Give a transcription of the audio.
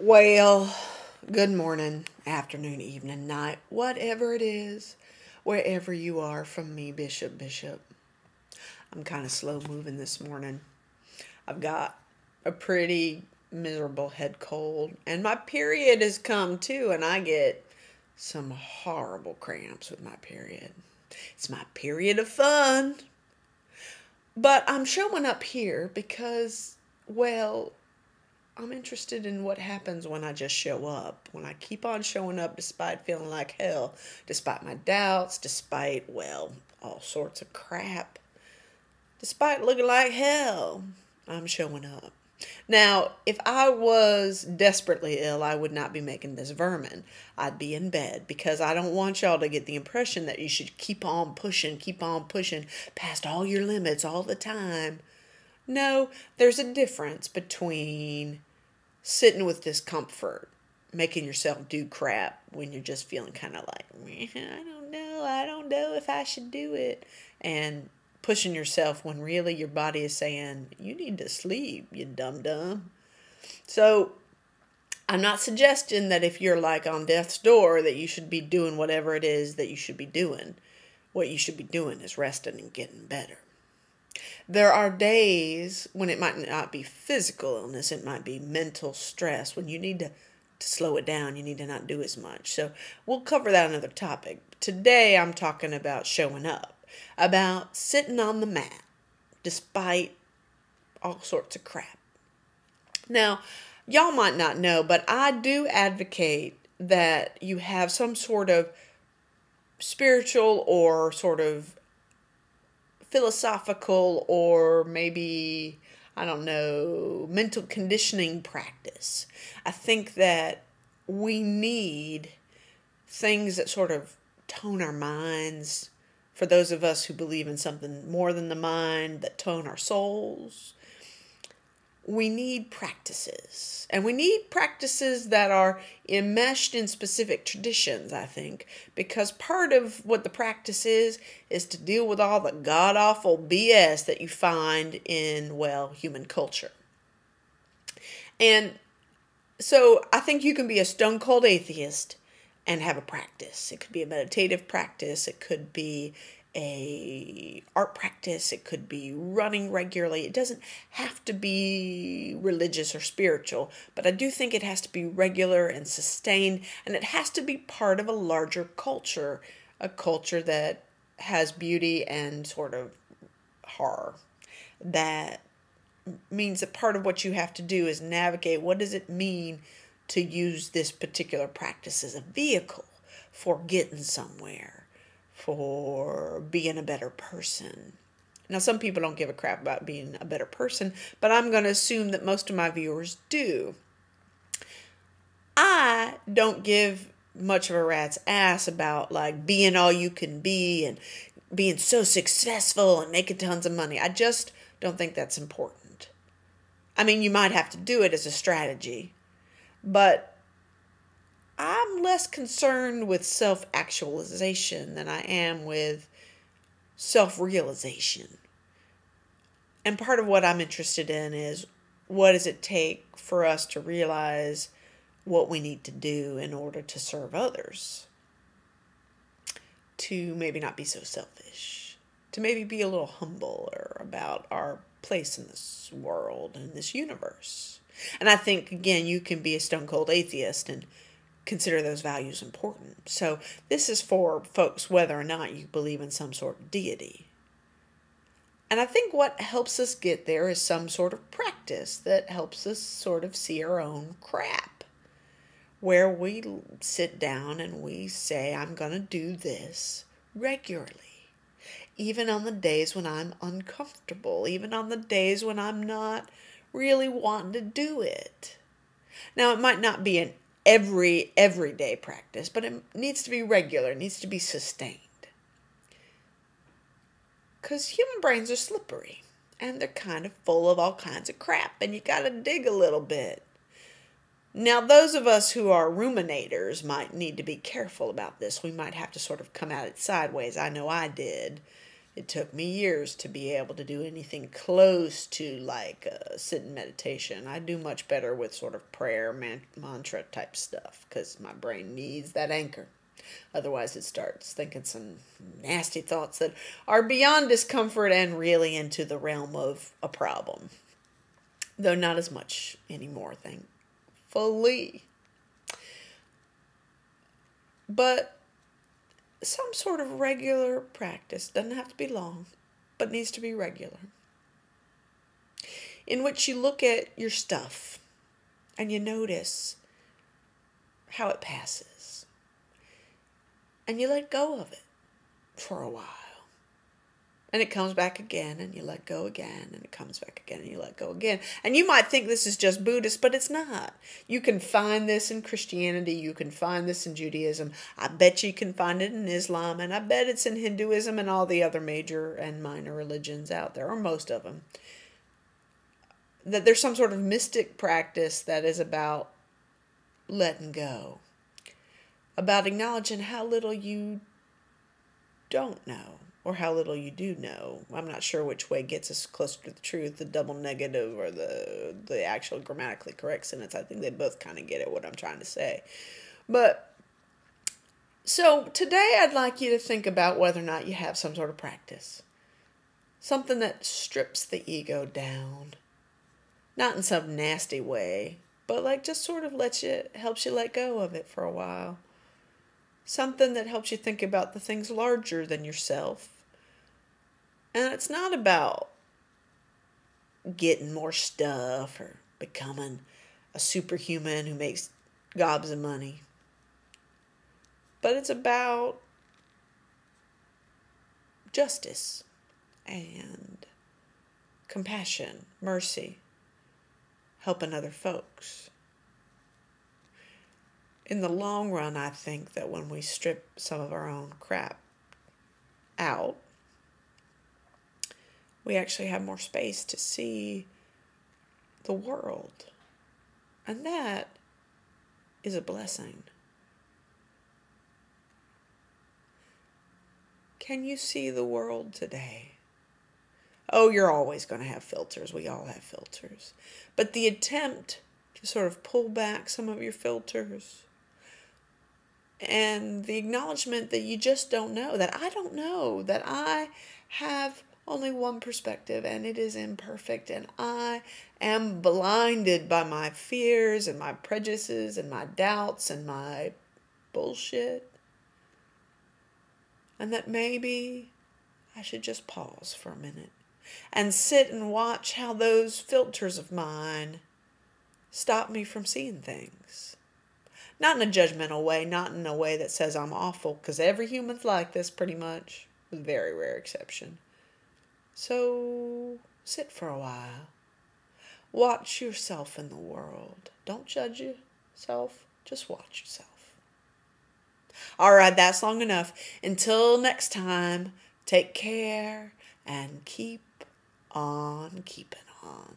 Well, good morning, afternoon, evening, night, whatever it is, wherever you are from me, Bishop. I'm kind of slow moving this morning. I've got a pretty miserable head cold, and my period has come too, and I get some horrible cramps with my period. It's my period of fun. But I'm showing up here because, well, I'm interested in what happens when I just show up. When I keep on showing up despite feeling like hell, despite my doubts, despite, well, all sorts of crap, despite looking like hell, I'm showing up. Now, if I was desperately ill, I would not be making this vermin. I'd be in bed because I don't want y'all to get the impression that you should keep on pushing past all your limits all the time. No, there's a difference between sitting with discomfort, making yourself do crap when you're just feeling kind of like, I don't know if I should do it, and pushing yourself when really your body is saying, you need to sleep, you dum-dum. So I'm not suggesting that if you're like on death's door that you should be doing whatever it is that you should be doing. What you should be doing is resting and getting better. There are days when it might not be physical illness, it might be mental stress, when you need to slow it down, you need to not do as much. So we'll cover that another topic. Today I'm talking about showing up, about sitting on the mat despite all sorts of crap. Now, y'all might not know, but I do advocate that you have some sort of spiritual or sort of philosophical or maybe, I don't know, mental conditioning practice. I think that we need things that sort of tone our minds. For those of us who believe in something more than the mind, that tone our souls, we need practices. And we need practices that are enmeshed in specific traditions, I think. Because part of what the practice is to deal with all the god-awful BS that you find in, well, human culture. And so I think you can be a stone-cold atheist and have a practice. It could be a meditative practice. It could be a art practice. It could be running regularly. It doesn't have to be religious or spiritual, but I do think it has to be regular and sustained, and it has to be part of a larger culture, a culture that has beauty and sort of horror. That means that part of what you have to do is navigate what does it mean to use this particular practice as a vehicle for getting somewhere, for being a better person. Now, some people don't give a crap about being a better person, but I'm going to assume that most of my viewers do. I don't give much of a rat's ass about like being all you can be and being so successful and making tons of money. I just don't think that's important. I mean, you might have to do it as a strategy, but I'm less concerned with self-actualization than I am with self-realization. And part of what I'm interested in is, what does it take for us to realize what we need to do in order to serve others? To maybe not be so selfish. To maybe be a little humbler about our place in this world, in this universe. And I think, again, you can be a stone-cold atheist and consider those values important. So this is for folks whether or not you believe in some sort of deity. And I think what helps us get there is some sort of practice that helps us sort of see our own crap. Where we sit down and we say, I'm going to do this regularly. Even on the days when I'm uncomfortable. Even on the days when I'm not really wanting to do it. Now, it might not be an everyday practice, but it needs to be regular, it needs to be sustained. Because human brains are slippery, and they're kind of full of all kinds of crap, and you gotta dig a little bit. Now, those of us who are ruminators might need to be careful about this. We might have to sort of come at it sideways. I know I did. It took me years to be able to do anything close to like sit in meditation. I do much better with sort of prayer, mantra type stuff because my brain needs that anchor. Otherwise, it starts thinking some nasty thoughts that are beyond discomfort and really into the realm of a problem. Though not as much anymore, thankfully. But some sort of regular practice, doesn't have to be long, but needs to be regular, in which you look at your stuff and you notice how it passes. And you let go of it for a while. And it comes back again, and you let go again, and it comes back again, and you let go again. And you might think this is just Buddhist, but it's not. You can find this in Christianity. You can find this in Judaism. I bet you can find it in Islam, and I bet it's in Hinduism and all the other major and minor religions out there, or most of them. That there's some sort of mystic practice that is about letting go. About acknowledging how little you don't know. Or how little you do know. I'm not sure which way gets us closer to the truth, the double negative or the actual grammatically correct sentence. I think they both kind of get at what I'm trying to say. But, so today I'd like you to think about whether or not you have some sort of practice. Something that strips the ego down. Not in some nasty way, but like just sort of helps you let go of it for a while. Something that helps you think about the things larger than yourself. And it's not about getting more stuff or becoming a superhuman who makes gobs of money. But it's about justice and compassion, mercy, helping other folks. In the long run, I think that when we strip some of our own crap out, we actually have more space to see the world. And that is a blessing. Can you see the world today? Oh, you're always going to have filters. We all have filters. But the attempt to sort of pull back some of your filters and the acknowledgement that you just don't know, that I don't know, that I have only one perspective and it is imperfect and I am blinded by my fears and my prejudices and my doubts and my bullshit. And that maybe I should just pause for a minute and sit and watch how those filters of mine stop me from seeing things. Not in a judgmental way, not in a way that says I'm awful, because every human's like this pretty much, with a very rare exception. So sit for a while. Watch yourself in the world. Don't judge yourself, just watch yourself. All right, that's long enough. Until next time, take care and keep on keeping on.